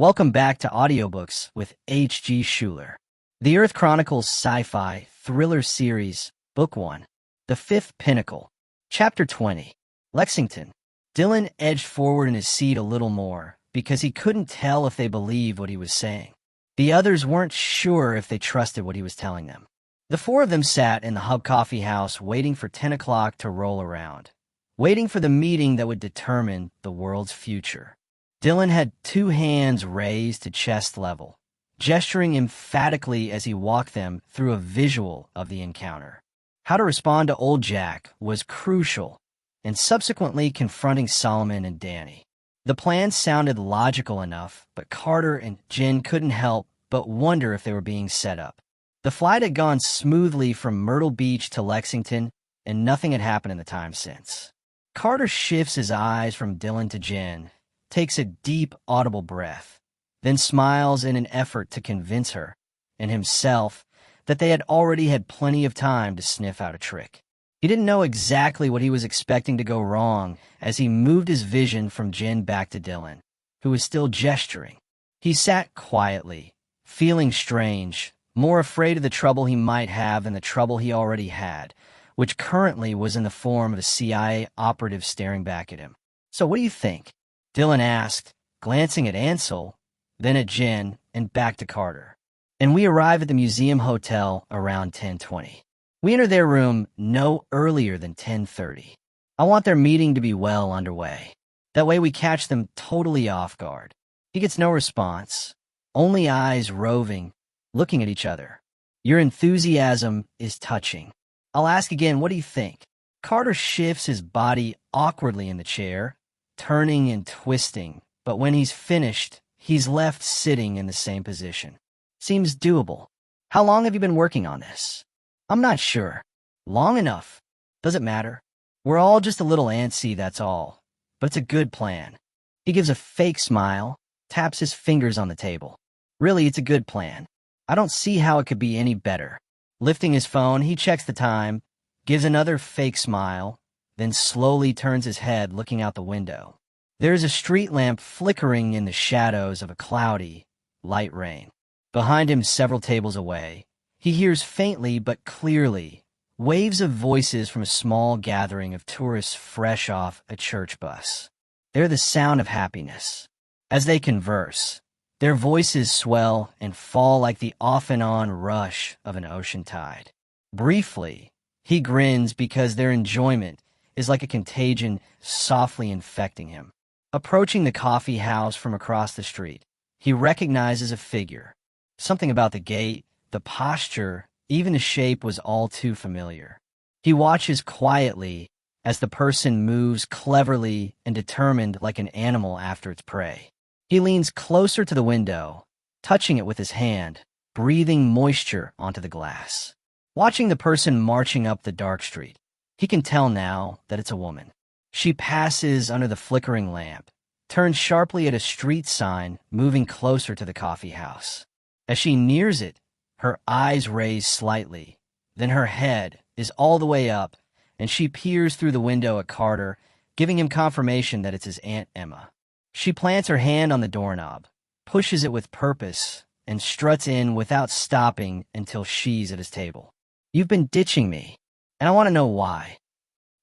Welcome back to Audiobooks with H.G. Shuler. The Earth Chronicles Sci-Fi Thriller Series, Book 1, The Fifth Pinnacle, Chapter 20, Lexington. Dylan edged forward in his seat a little more because he couldn't tell if they believed what he was saying. The others weren't sure if they trusted what he was telling them. The four of them sat in the Hub Coffee House waiting for 10 o'clock to roll around, waiting for the meeting that would determine the world's future. Dylan had two hands raised to chest level, gesturing emphatically as he walked them through a visual of the encounter. How to respond to old Jack was crucial, and subsequently confronting Solomon and Danny. The plan sounded logical enough, but Carter and Jen couldn't help but wonder if they were being set up. The flight had gone smoothly from Myrtle Beach to Lexington, and nothing had happened in the time since. Carter shifts his eyes from Dylan to Jen, takes a deep, audible breath, then smiles in an effort to convince her and himself that they had already had plenty of time to sniff out a trick. He didn't know exactly what he was expecting to go wrong as he moved his vision from Jen back to Dylan, who was still gesturing. He sat quietly, feeling strange, more afraid of the trouble he might have than the trouble he already had, which currently was in the form of a CIA operative staring back at him. "So what do you think?" Dylan asked, glancing at Ansel, then at Jen, and back to Carter. "And we arrive at the museum hotel around 10:20. We enter their room no earlier than 10:30. I want their meeting to be well underway. That way we catch them totally off guard." He gets no response, only eyes roving, looking at each other. "Your enthusiasm is touching. I'll ask again, what do you think?" Carter shifts his body awkwardly in the chair, turning and twisting, but when he's finished, he's left sitting in the same position. "Seems doable. How long have you been working on this?" "I'm not sure. Long enough. Does it matter? We're all just a little antsy, that's all. But it's a good plan." He gives a fake smile, taps his fingers on the table. "Really, it's a good plan. I don't see how it could be any better." Lifting his phone, he checks the time, gives another fake smile, then slowly turns his head looking out the window. There is a street lamp flickering in the shadows of a cloudy, light rain. Behind him, several tables away, he hears faintly but clearly waves of voices from a small gathering of tourists fresh off a church bus. They're the sound of happiness. As they converse, their voices swell and fall like the off-and-on rush of an ocean tide. Briefly, he grins because their enjoyment is like a contagion softly infecting him. Approaching the coffee house from across the street, he recognizes a figure. Something about the gait, the posture, even the shape was all too familiar. He watches quietly as the person moves cleverly and determined like an animal after its prey. He leans closer to the window, touching it with his hand, breathing moisture onto the glass. Watching the person marching up the dark street, he can tell now that it's a woman. She passes under the flickering lamp, turns sharply at a street sign moving closer to the coffee house. As she nears it, her eyes raise slightly, then her head is all the way up, and she peers through the window at Carter, giving him confirmation that it's his Aunt Emma. She plants her hand on the doorknob, pushes it with purpose, and struts in without stopping until she's at his table. "You've been ditching me, and I want to know why."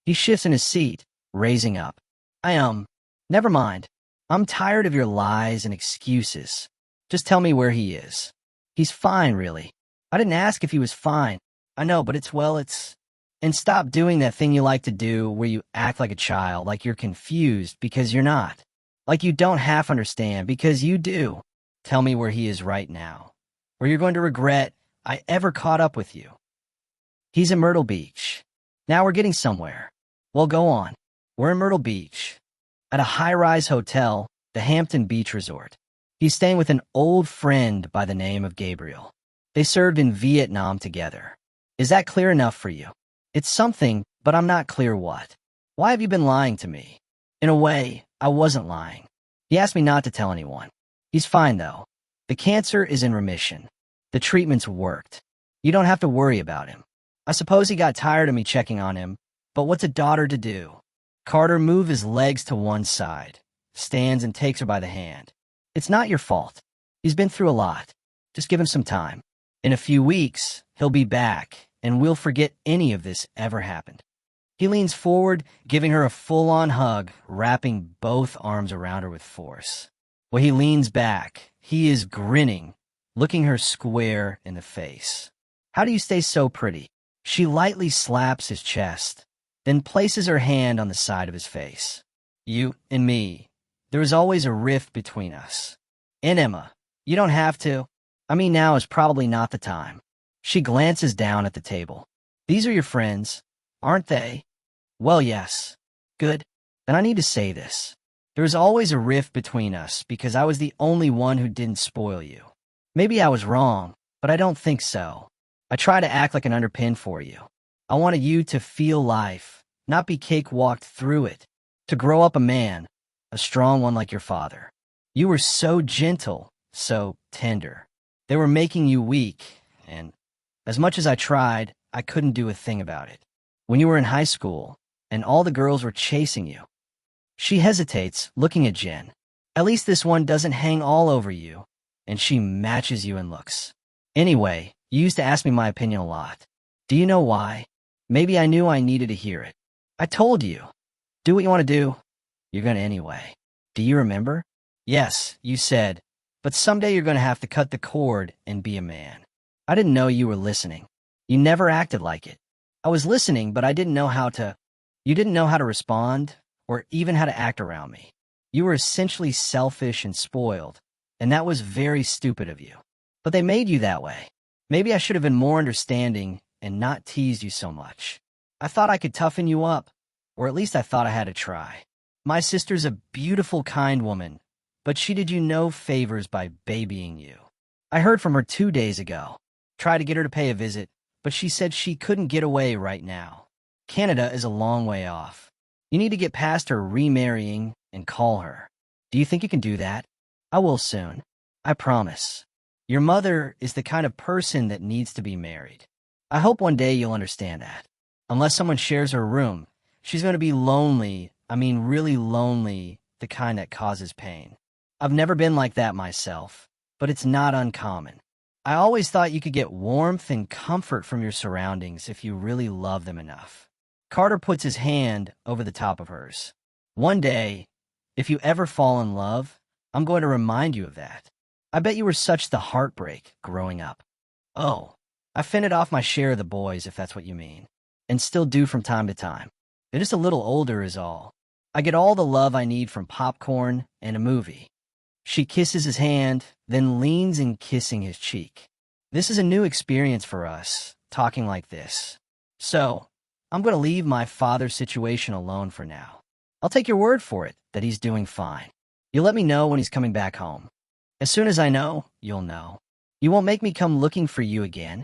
He shifts in his seat, raising up. Never mind. I'm tired of your lies and excuses. Just tell me where he is." "He's fine, really. I didn't ask if he was fine. I know, but it's... And stop doing that thing you like to do where you act like a child, like you're confused because you're not. Like you don't half understand because you do. Tell me where he is right now, or you're going to regret I ever caught up with you." "He's in Myrtle Beach." "Now we're getting somewhere." "Well, go on." "We're in Myrtle Beach, at a high-rise hotel, the Hampton Beach Resort. He's staying with an old friend by the name of Gabriel. They served in Vietnam together. Is that clear enough for you?" "It's something, but I'm not clear what." "Why have you been lying to me?" "In a way, I wasn't lying. He asked me not to tell anyone. He's fine, though. The cancer is in remission. The treatment's worked. You don't have to worry about him. I suppose he got tired of me checking on him, but what's a daughter to do?" Carter moves his legs to one side, stands and takes her by the hand. It's not your fault. He's been through a lot. Just give him some time. In a few weeks, he'll be back, and we'll forget any of this ever happened. He leans forward, giving her a full-on hug, wrapping both arms around her with force. When he leans back, he is grinning, looking her square in the face. How do you stay so pretty? She lightly slaps his chest, then places her hand on the side of his face. You and me. There is always a rift between us. And Emma, you don't have to. I mean, now is probably not the time. She glances down at the table. These are your friends, aren't they? Well, yes. Good. Then I need to say this. There is always a rift between us because I was the only one who didn't spoil you. Maybe I was wrong, but I don't think so. I try to act like an underpin for you. I wanted you to feel life, not be cakewalked through it, to grow up a man, a strong one like your father. You were so gentle, so tender. They were making you weak, and as much as I tried, I couldn't do a thing about it. When you were in high school, and all the girls were chasing you. She hesitates, looking at Jen. At least this one doesn't hang all over you, and she matches you in looks. Anyway, you used to ask me my opinion a lot. Do you know why? Maybe I knew I needed to hear it. I told you. Do what you want to do. You're going to anyway. Do you remember? Yes, you said, but someday you're going to have to cut the cord and be a man. I didn't know you were listening. You never acted like it. I was listening, but I didn't know how to. You didn't know how to respond, or even how to act around me. You were essentially selfish and spoiled, and that was very stupid of you. But they made you that way. Maybe I should have been more understanding and not teased you so much. I thought I could toughen you up, or at least I thought I had to try. My sister's a beautiful, kind woman, but she did you no favors by babying you. I heard from her 2 days ago. Tried to get her to pay a visit, but she said she couldn't get away right now. Canada is a long way off. You need to get past her remarrying and call her. Do you think you can do that? I will soon. I promise. Your mother is the kind of person that needs to be married. I hope one day you'll understand that. Unless someone shares her room, she's going to be lonely, I mean really lonely, the kind that causes pain. I've never been like that myself, but it's not uncommon. I always thought you could get warmth and comfort from your surroundings if you really love them enough. Carter puts his hand over the top of hers. One day, if you ever fall in love, I'm going to remind you of that. I bet you were such the heartbreak growing up. Oh, I fended off my share of the boys, if that's what you mean, and still do from time to time. They're just a little older is all. I get all the love I need from popcorn and a movie. She kisses his hand, then leans in kissing his cheek. This is a new experience for us, talking like this. So, I'm going to leave my father's situation alone for now. I'll take your word for it that he's doing fine. You'll let me know when he's coming back home. As soon as I know, you'll know. You won't make me come looking for you again.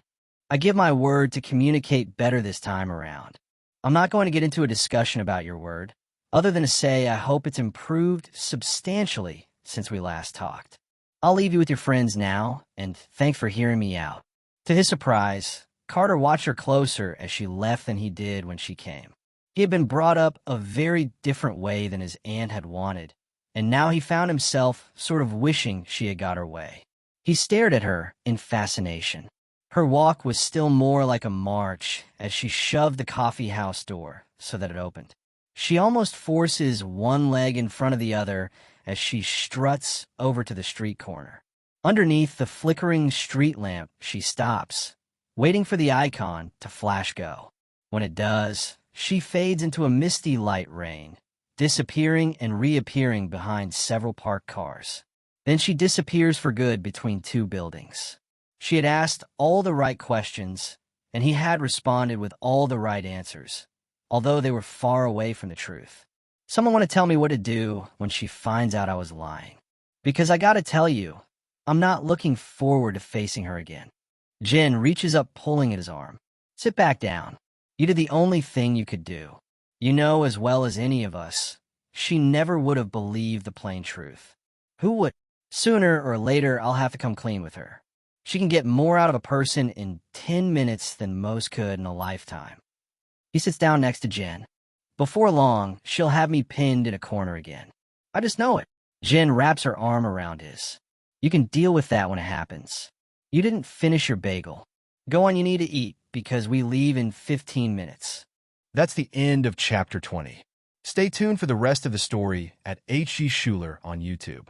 I give my word to communicate better this time around. I'm not going to get into a discussion about your word, other than to say I hope it's improved substantially since we last talked. I'll leave you with your friends now, and thanks for hearing me out. To his surprise, Carter watched her closer as she left than he did when she came. He had been brought up a very different way than his aunt had wanted, and now he found himself sort of wishing she had got her way. He stared at her in fascination. Her walk was still more like a march as she shoved the coffee house door so that it opened. She almost forces one leg in front of the other as she struts over to the street corner. Underneath the flickering street lamp, she stops, waiting for the icon to flash go. When it does, she fades into a misty light rain, disappearing and reappearing behind several parked cars. Then she disappears for good between two buildings. She had asked all the right questions, and he had responded with all the right answers, although they were far away from the truth. Someone want to tell me what to do when she finds out I was lying. Because I gotta tell you, I'm not looking forward to facing her again. Jen reaches up, pulling at his arm. Sit back down. You did the only thing you could do. You know as well as any of us, she never would have believed the plain truth. Who would? Sooner or later, I'll have to come clean with her. She can get more out of a person in 10 minutes than most could in a lifetime. He sits down next to Jen. Before long, she'll have me pinned in a corner again. I just know it. Jen wraps her arm around his. You can deal with that when it happens. You didn't finish your bagel. Go on, you need to eat, because we leave in 15 minutes. That's the end of Chapter 20. Stay tuned for the rest of the story at H.G. Shuler on YouTube.